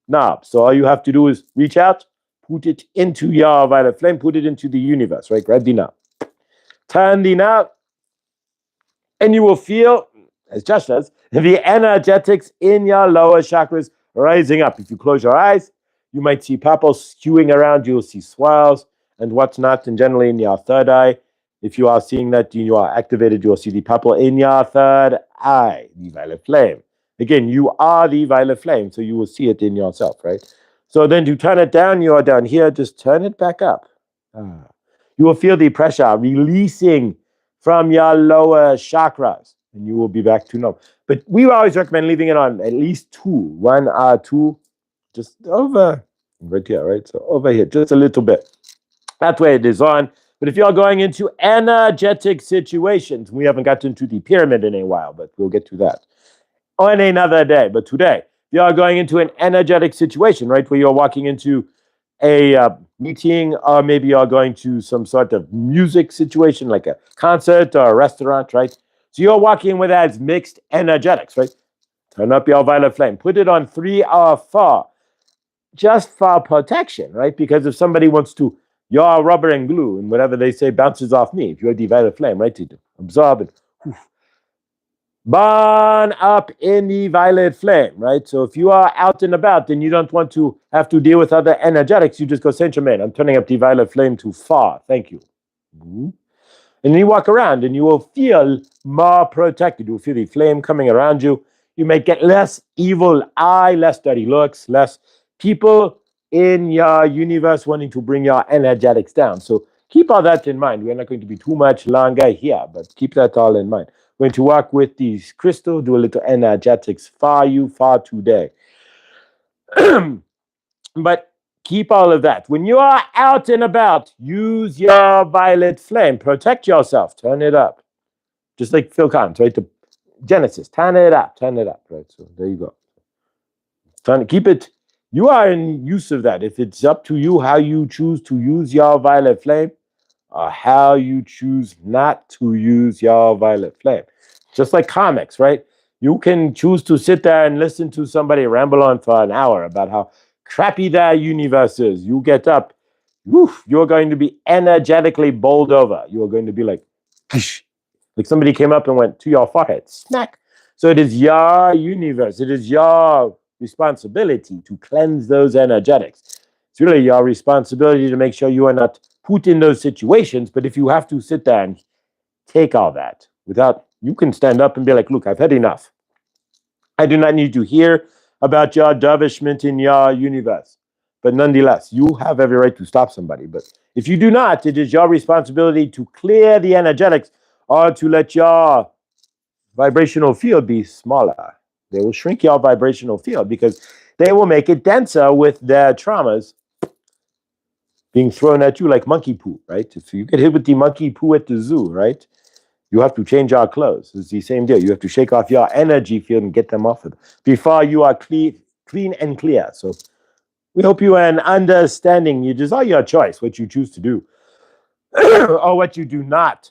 knob. So all you have to do is reach out, put it into your violet flame, put it into the universe, right? Grab the knob. Turn the knob, and you will feel, as Josh does, the energetics in your lower chakras rising up. If you close your eyes, you might see purple skewing around. You'll see swirls and what's not, and generally in your third eye. If you are seeing that you are activated, you'll see the purple in your third eye, the violet flame. Again, you are the violet flame, so you will see it in yourself, right? So then to turn it down, you are down here, just turn it back up. You will feel the pressure releasing from your lower chakras, and you will be back to normal. But we always recommend leaving it on at least 2, 1 or 2, just over, right here, right? So over here, just a little bit. That way it is on. But if you're going into energetic situations, we haven't gotten to the pyramid in a while, but we'll get to that on another day. But today, you're going into an energetic situation, right? Where you're walking into a meeting, or maybe you're going to some sort of music situation, like a concert or a restaurant, right? So you're walking with that mixed energetics, right? Turn up your violet flame. Put it on 3 or 4, just for protection, right? Because if somebody wants to, your rubber and glue and whatever they say bounces off me. If you're the violet flame, right? To absorb and burn up in the violet flame, right? So if you are out and about, then you don't want to have to deal with other energetics. You just go, Saint Germain, I'm turning up the violet flame to 4. Thank you. And then you walk around and you will feel more protected. You'll feel the flame coming around you. You may get less evil eye, less dirty looks, less people in your universe wanting to bring your energetics down. So keep all that in mind. We're not going to be too much longer here, but keep that all in mind. We're going to work with these crystals, do a little energetics for you for today. But keep all of that. When you are out and about, use your violet flame. Protect yourself. Turn it up. Just like Phil Collins, right? The Genesis. Turn it up. Turn it up. Right. So there you go. Keep it. You are in use of that. If it's up to you how you choose to use your violet flame, or how you choose not to use your violet flame. Just like comics, right? You can choose to sit there and listen to somebody ramble on for an hour about how crappy their universe is. You get up, woof, you're going to be energetically bowled over. You're going to be like, like somebody came up and went to your forehead, smack. So it is your universe. It is your responsibility to cleanse those energetics. It's really your responsibility to make sure you are not put in those situations. But if you have to sit there and take all that without, you can stand up and be like, look, I've had enough. I do not need to hear about your dervishment in your universe. But nonetheless, you have every right to stop somebody. But if you do not, it is your responsibility to clear the energetics or to let your vibrational field be smaller. They will shrink your vibrational field because they will make it denser with their traumas being thrown at you like monkey poo, right? If you get hit with the monkey poo at the zoo, right? You have to change our clothes. It's the same deal. You have to shake off your energy field and get them off of them before you are clean and clear. So we hope you are an understanding. It is all your choice what you choose to do or what you do not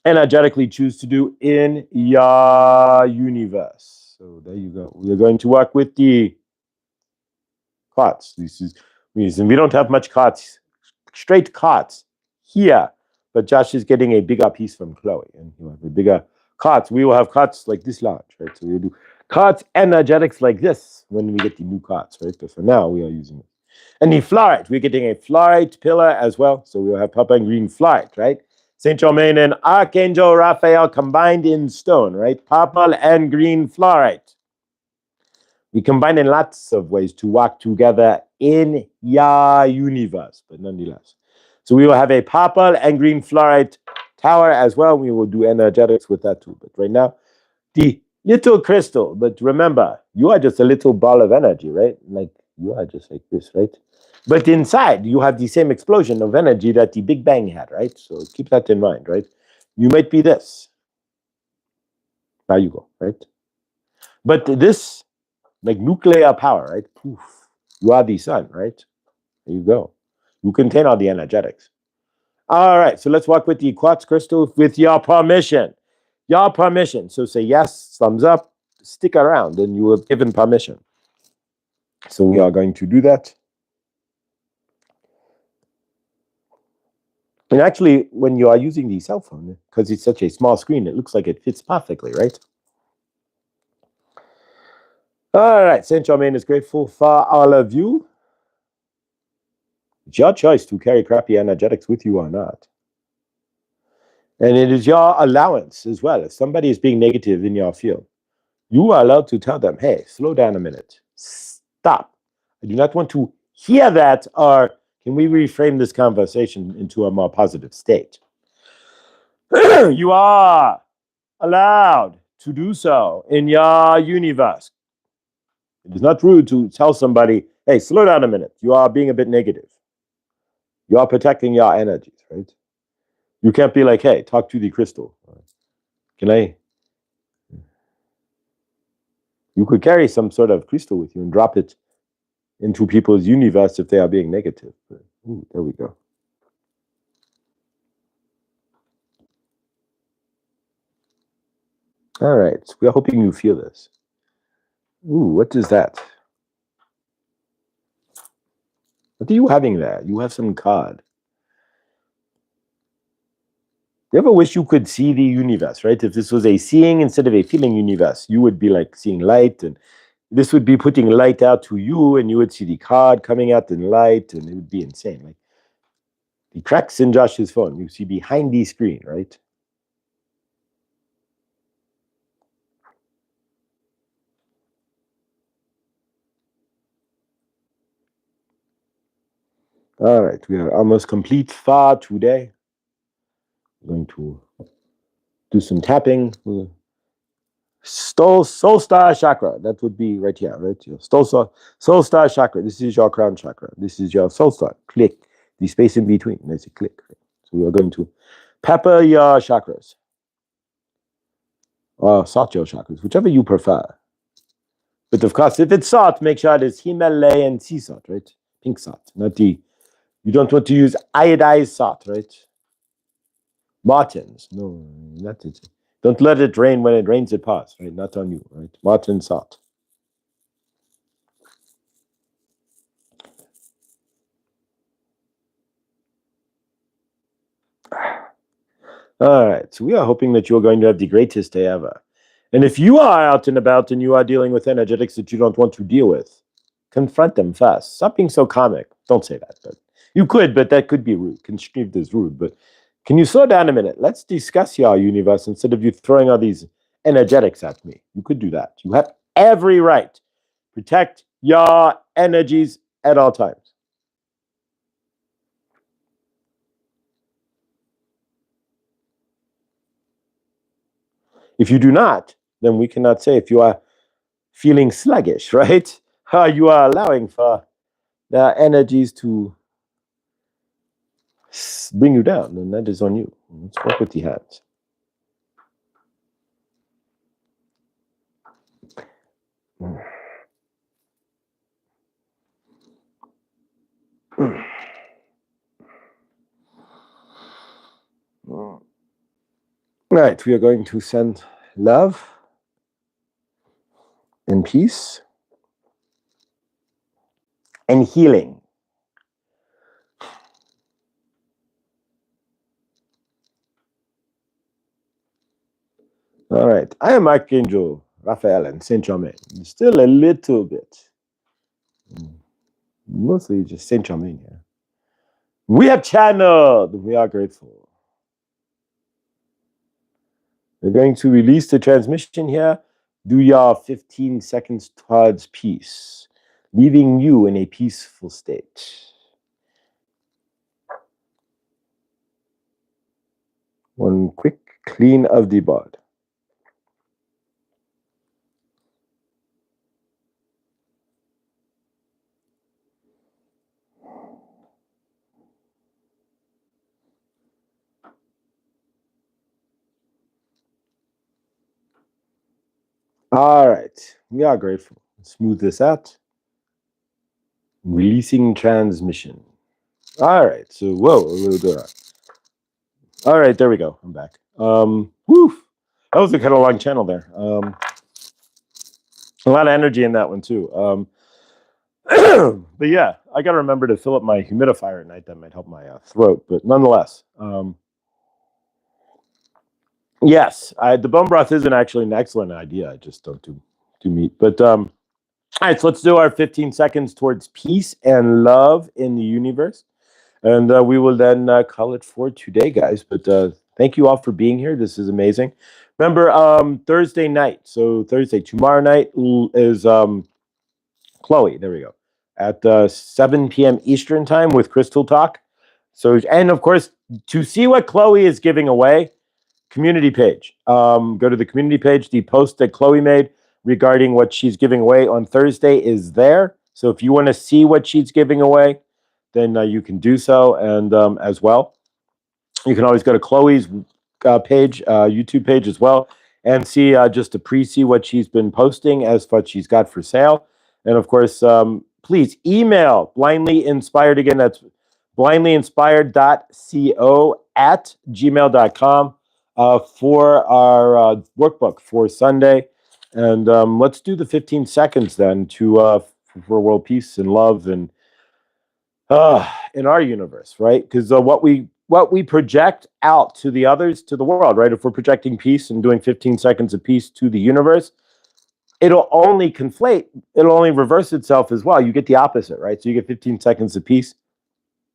energetically choose to do in your universe. So there you go. We are going to work with the cards. This is reason we don't have much cards, straight cards here, but Josh is getting a bigger piece from Chloe, and he'll have a bigger cards. We will have cards like this large, right? So we'll do cards energetics like this when we get the new cards, right? But for now, we are using it. And the fluorite, we're getting a fluorite pillar as well. So we'll have purple and green fluorite, right? Saint Germain and Archangel Raphael combined in stone, right? Purple and green fluorite. We combine in lots of ways to work together in your universe, but nonetheless. So we will have a purple and green fluorite tower as well. We will do energetics with that too. But right now, the little crystal. But remember, you are just a little ball of energy, right? Like you are just like this, right? But inside, you have the same explosion of energy that the Big Bang had, right? So keep that in mind, right? You might be this. Now you go, right? But this, like nuclear power, right? Poof. You are the sun, right? There you go. You contain all the energetics. All right, so let's work with the quartz crystal with your permission. Your permission. So say yes, thumbs up, stick around, and you have given permission. So we are going to do that. And actually, when you are using the cell phone, because it's such a small screen, it looks like it fits perfectly, right? All right, Saint Germain is grateful for all of you. It's your choice to carry crappy energetics with you or not. And it is your allowance as well. If somebody is being negative in your field, you are allowed to tell them, hey, slow down a minute. Stop. I do not want to hear that. Or can we reframe this conversation into a more positive state? You are allowed to do so in your universe. It is not rude to tell somebody, hey, slow down a minute. You are being a bit negative. You are protecting your energies, right? You can't be like, hey, talk to the crystal. Can I? You could carry some sort of crystal with you and drop it into people's universe if they are being negative. But, ooh, there we go. All right, so we're hoping you feel this. Ooh, what is that? What are you having there? You have some card. You ever wish you could see the universe, right? If this was a seeing instead of a feeling universe, you would be like seeing light, and this would be putting light out to you, and you would see the card coming out in light, and it would be insane. Like the cracks in Josh's phone, you see behind the screen, right? All right, we are almost complete for today. We're going to do some tapping. Soul star chakra. That would be right here, right? Your soul star chakra. This is your crown chakra. This is your soul star. Click the space in between. There's a click. So we are going to pepper your chakras, or salt your chakras, whichever you prefer. But of course, if it's salt, make sure it is Himalayan sea salt, right? Pink salt, not the. You don't want to use iodized salt, right? Martins, no, not it. Don't let it rain. When it rains, it pours, right? Not on you, right? Martin salt. All right, so we are hoping that you're going to have the greatest day ever. And if you are out and about and you are dealing with energetics that you don't want to deal with, confront them fast. Stop being so comic. Don't say that, but you could, but that could be rude. Construed as rude. But can you slow down a minute? Let's discuss your universe instead of you throwing all these energetics at me. You could do that. You have every right. Protect your energies at all times. If you do not, then we cannot say if you are feeling sluggish, right? You are allowing for the energies to bring you down, and that is on you. Let's work with the hands. Right, we are going to send love and peace and healing. All right, I am Archangel Raphael and Saint Germain. Still a little bit, mostly just Saint Germain here. We have channeled. We are grateful. We're going to release the transmission here. Do your 15 seconds towards peace, leaving you in a peaceful state. One quick clean of the board. All right, we are grateful. Smooth this out. Releasing transmission. All right, so whoa, we'll do that. All right, there we go. I'm back. Whew, that was a kind of long channel there. A lot of energy in that one too. But yeah, I got to remember to fill up my humidifier at night. That might help my throat. But nonetheless, yes, the bone broth isn't actually an excellent idea. I just don't do meat. But all right, so let's do our 15 seconds towards peace and love in the universe. And we will then call it for today, guys. But thank you all for being here. This is amazing. Remember, Thursday night. So Thursday, tomorrow night is Chloe. There we go. At 7 p.m. Eastern time with Crystal Talk. So, and of course, to see what Chloe is giving away, community page. Go to the community page. The post that Chloe made regarding what she's giving away on Thursday is there. So if you want to see what she's giving away, then you can do so. And as well, you can always go to Chloe's page, YouTube page as well, and see just to pre-see what she's been posting as what she's got for sale. And of course, please email Blindly Inspired. Again, that's blindlyinspired.co@gmail.com for our workbook for Sunday. And let's do the 15 seconds then to for world peace and love and in our universe, right? Because what we project out to the others, to the world, right? If we're projecting peace and doing 15 seconds of peace to the universe, it'll only conflate. It'll only reverse itself as well. You get the opposite, right? So you get 15 seconds of peace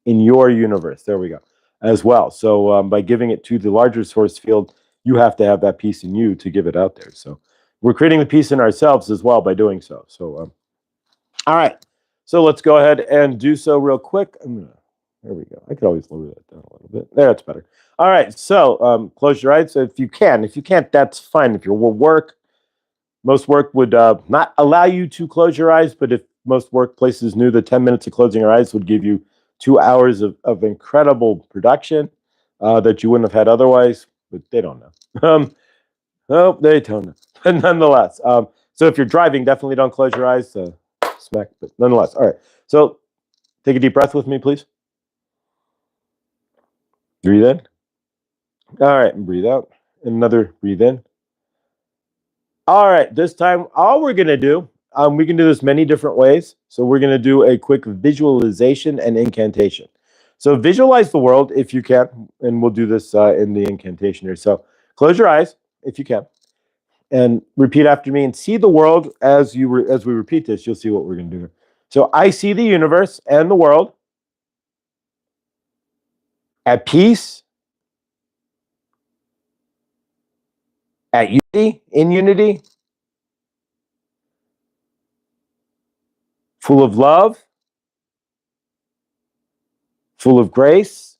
in your universe. There we go, as well. So by giving it to the larger source field, you have to have that peace in you to give it out there. So we're creating the peace in ourselves as well by doing so. So all right. So let's go ahead and do so real quick. There we go. I could always lower that down a little bit. There, it's better. All right. So close your eyes if you can. If you can't, that's fine. If you're at work, most work would not allow you to close your eyes. But if most workplaces knew that 10 minutes of closing your eyes would give you 2 hours of incredible production that you wouldn't have had otherwise, but they don't know. No, they don't know. But nonetheless, so if you're driving, definitely don't close your eyes. Smack, but nonetheless. All right. So take a deep breath with me, please. Breathe in. All right, and breathe out. Another breathe in. All right, this time, all we're going to do, we can do this many different ways. So we're going to do a quick visualization and incantation. So visualize the world if you can, and we'll do this in the incantation here. So close your eyes if you can, and repeat after me, and see the world as we repeat this. You'll see what we're going to do here. So I see the universe and the world at peace, at unity, in unity, full of love, full of grace,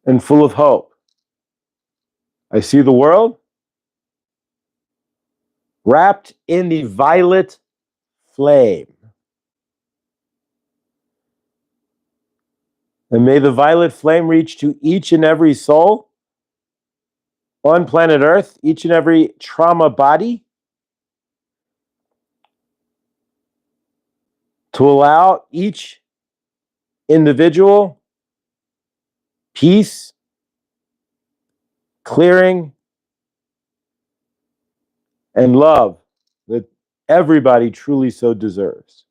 and full of hope. I see the world wrapped in the violet flame. And may the violet flame reach to each and every soul on planet Earth, each and every trauma body, to allow each individual peace clearing, and love that everybody truly so deserves.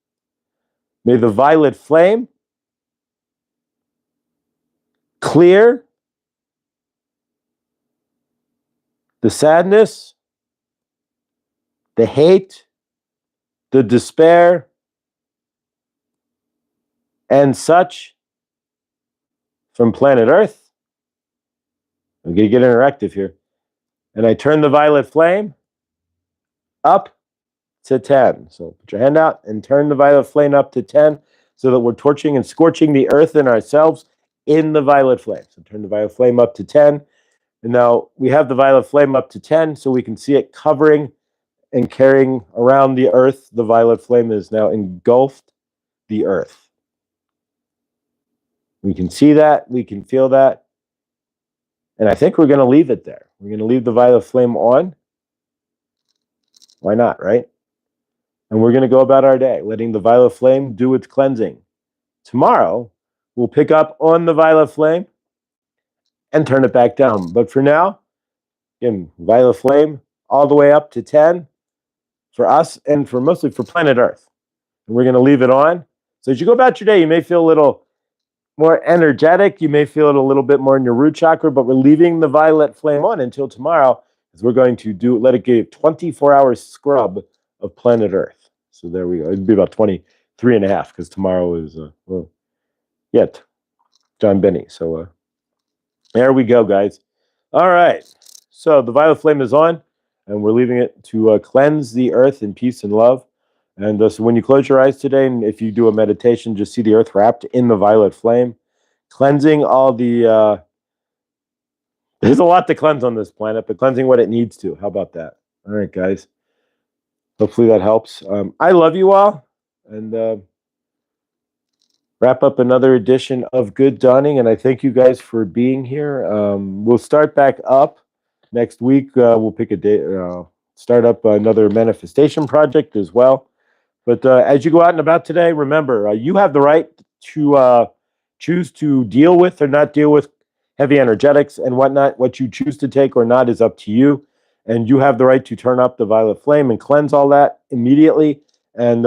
May the violet flame clear the sadness, the hate, the despair, and such from planet Earth. I'm going to get interactive here. And I turn the violet flame up to 10. So put your hand out and turn the violet flame up to 10 so that we're torching and scorching the earth and ourselves in the violet flame. So turn the violet flame up to 10. And now we have the violet flame up to 10 so we can see it covering and carrying around the earth. The violet flame is now engulfed the earth. We can see that. We can feel that. And I think we're going to leave it there. We're going to leave the violet flame on. Why not, right? And we're going to go about our day, letting the violet flame do its cleansing. Tomorrow, we'll pick up on the violet flame and turn it back down. But for now, again, violet flame all the way up to 10 for us and for mostly for planet Earth. And we're going to leave it on. So as you go about your day, you may feel a little more energetic. You may feel it a little bit more in your root chakra, but we're leaving the violet flame on until tomorrow, as we're going to let it give 24-hour scrub of planet Earth. So there we go. It'd be about 23 and a half because tomorrow is, John Benny. So there we go, guys. All right. So the violet flame is on, and we're leaving it to cleanse the earth in peace and love. And so when you close your eyes today, and if you do a meditation, just see the earth wrapped in the violet flame, cleansing all the... there's a lot to cleanse on this planet, but cleansing what it needs to. How about that? All right, guys. Hopefully that helps. I love you all. And wrap up another edition of Good Dawning. And I thank you guys for being here. We'll start back up next week. We'll pick a day, start up another manifestation project as well. But as you go out and about today, remember, you have the right to choose to deal with or not deal with heavy energetics and whatnot. What you choose to take or not is up to you. And you have the right to turn up the violet flame and cleanse all that immediately. And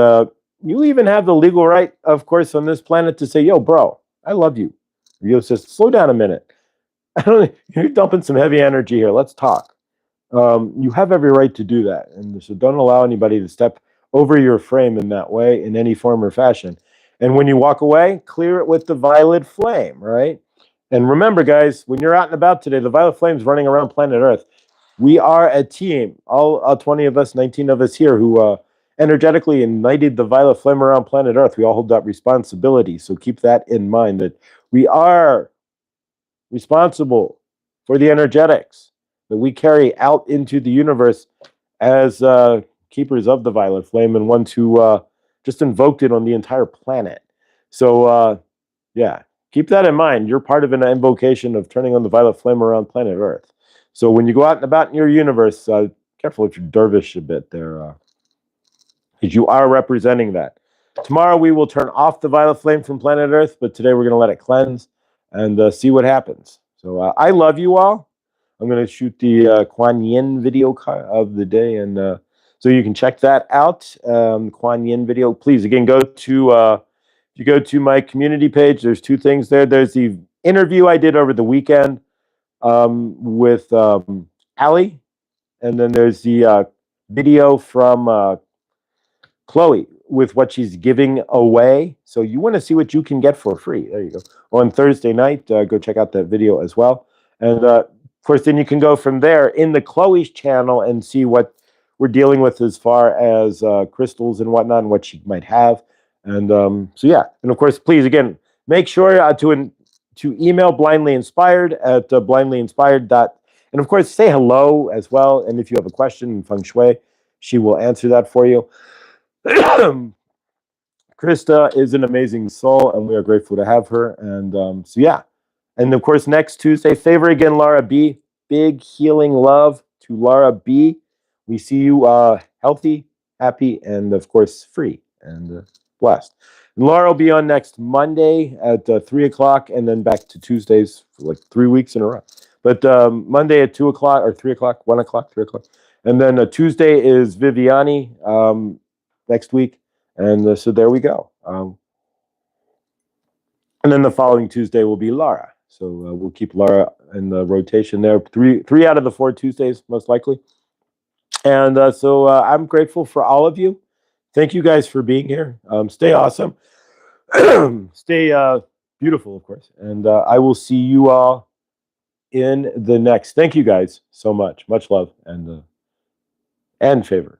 you even have the legal right, of course, on this planet to say, yo, bro, I love you. Rio says, slow down a minute. You're dumping some heavy energy here. Let's talk. You have every right to do that. And so don't allow anybody to step over your frame in that way, in any form or fashion. And when you walk away, clear it with the violet flame, right? And remember, guys, when you're out and about today, the violet flame's running around planet Earth. We are a team, all 20 of us, 19 of us here, who energetically ignited the violet flame around planet Earth. We all hold that responsibility. So keep that in mind, that we are responsible for the energetics that we carry out into the universe as keepers of the violet flame, and ones who just invoked it on the entire planet. So, yeah, keep that in mind. You're part of an invocation of turning on the violet flame around planet Earth. So when you go out and about in your universe, careful if you dervish a bit there, because you are representing that. Tomorrow we will turn off the violet flame from planet Earth, but today we're going to let it cleanse and see what happens. So I love you all. I'm going to shoot the Kuan Yin video of the day, and so you can check that out. Kuan Yin video. Please, again, go to if you go to my community page, there's two things there. There's the interview I did over the weekend with Ali, and then there's the video from Chloe with what she's giving away. So you want to see what you can get for free. There you go. On Thursday night, go check out that video as well. And of course, then you can go from there in the Chloe's channel and see what we're dealing with as far as crystals and whatnot, and what she might have. And so, yeah. And of course, please, again, make sure to email Blindly Inspired at blindlyinspired. And of course, say hello as well. And if you have a question in Feng Shui, she will answer that for you. Krista is an amazing soul, and we are grateful to have her. And so, yeah. And of course, next Tuesday, favor again, Laura B. Big healing love to Laura B. We see you healthy, happy, and of course, free and blessed. And Laura will be on next Monday at 3 o'clock, and then back to Tuesdays for like 3 weeks in a row. But Monday at 2 o'clock or 3 o'clock, 1 o'clock, 3 o'clock. And then Tuesday is Viviani next week. And so there we go. And then the following Tuesday will be Laura. So we'll keep Laura in the rotation there. Three out of the 4 Tuesdays, most likely. And so I'm grateful for all of you. Thank you guys for being here. Stay awesome. Stay beautiful, of course. And I will see you all in the next. Thank you guys so much. Much love and favor.